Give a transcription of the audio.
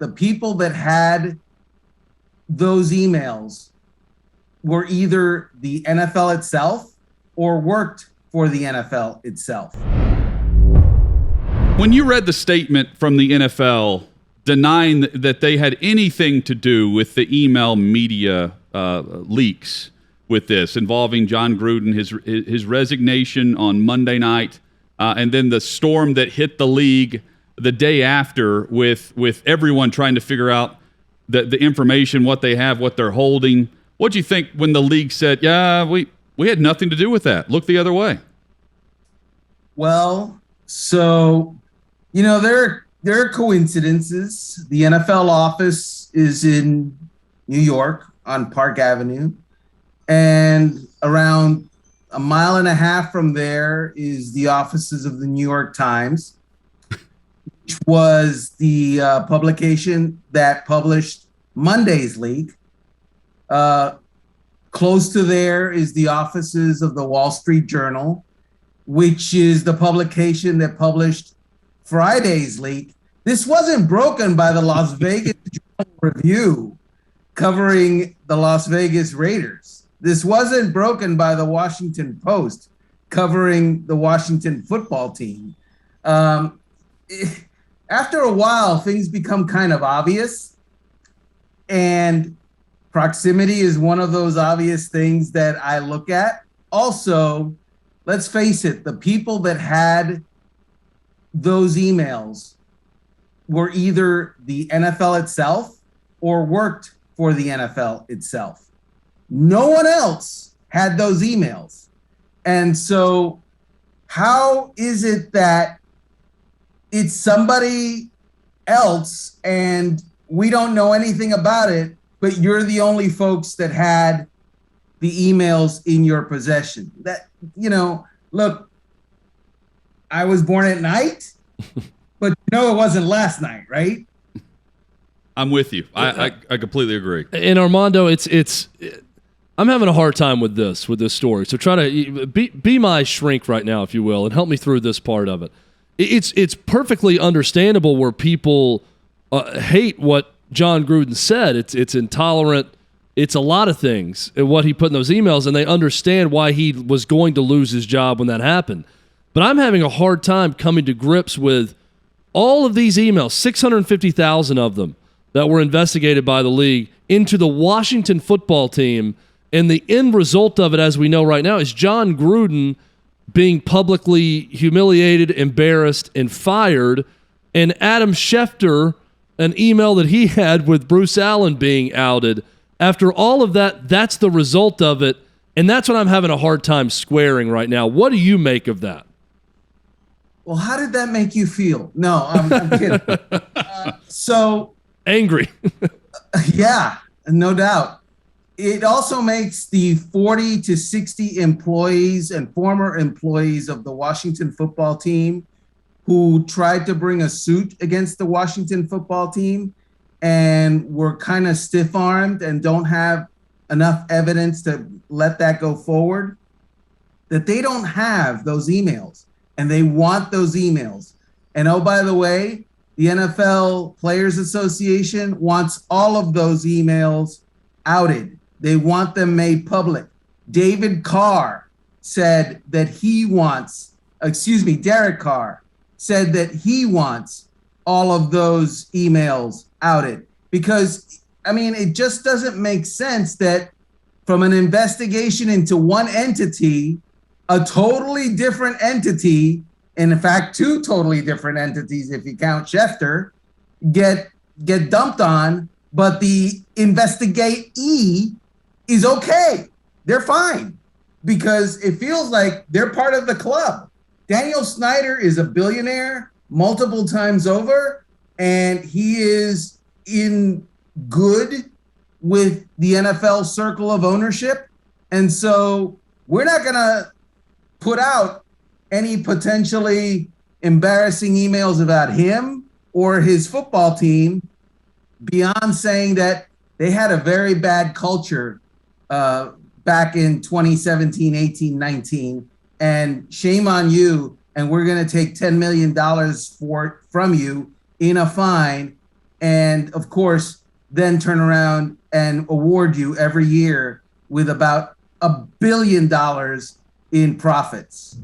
the people that had those emails were either the NFL itself or worked for the NFL itself. When you read the statement from the NFL denying that they had anything to do with the email media leaks with this, involving John Gruden, his resignation on Monday night, and then the storm that hit the league the day after with everyone trying to figure out the information, what they have, what they're holding. What do you think when the league said, yeah, we had nothing to do with that? Look the other way. Well, so, there are coincidences. The NFL office is in New York on Park Avenue, and around a mile and a half from there is the offices of the New York Times, which was the publication that published Monday's leak. Close to there is the offices of the Wall Street Journal, which is the publication that published Friday's leak. This wasn't broken by the Las Vegas Journal Review covering the Las Vegas Raiders. This wasn't broken by the Washington Post covering the Washington football team. After a while, things become kind of obvious, and proximity is one of those obvious things that I look at. Also, let's face it, the people that had those emails were either the NFL itself or worked for the NFL itself. No one else had those emails. And so how is it that it's somebody else and we don't know anything about it, but you're the only folks that had the emails in your possession? That, look, I was born at night, but it wasn't last night, right? I'm with you. I completely agree. And Armando, I'm having a hard time with this story. So try to be my shrink right now, if you will, and help me through this part of it. It's perfectly understandable where people hate what John Gruden said. It's intolerant. It's a lot of things, what he put in those emails, and they understand why he was going to lose his job when that happened. But I'm having a hard time coming to grips with all of these emails, 650,000 of them that were investigated by the league into the Washington football team. And the end result of it, as we know right now, is John Gruden being publicly humiliated, embarrassed, and fired, and Adam Schefter, an email that he had with Bruce Allen being outed. After all of that, that's the result of it, and that's what I'm having a hard time squaring right now. What do you make of that? Well, how did that make you feel? No, I'm kidding. So angry. Yeah, no doubt. It also makes the 40 to 60 employees and former employees of the Washington football team who tried to bring a suit against the Washington football team and were kind of stiff-armed and don't have enough evidence to let that go forward, that they don't have those emails and they want those emails. And oh, by the way, the NFL Players Association wants all of those emails outed. They want them made public. Derek Carr said that he wants all of those emails outed, because, it just doesn't make sense that from an investigation into one entity, a totally different entity, in fact, two totally different entities, if you count Schefter, get dumped on, but the investigatee is okay. They're fine, because it feels like they're part of the club. Daniel Snyder is a billionaire multiple times over, and he is in good with the NFL circle of ownership. And so we're not going to put out any potentially embarrassing emails about him or his football team beyond saying that they had a very bad culture back in 2017, 18, 19, and shame on you. And we're going to take $10 million from you in a fine. and of course, then turn around and award you every year with about $1 billion in profits.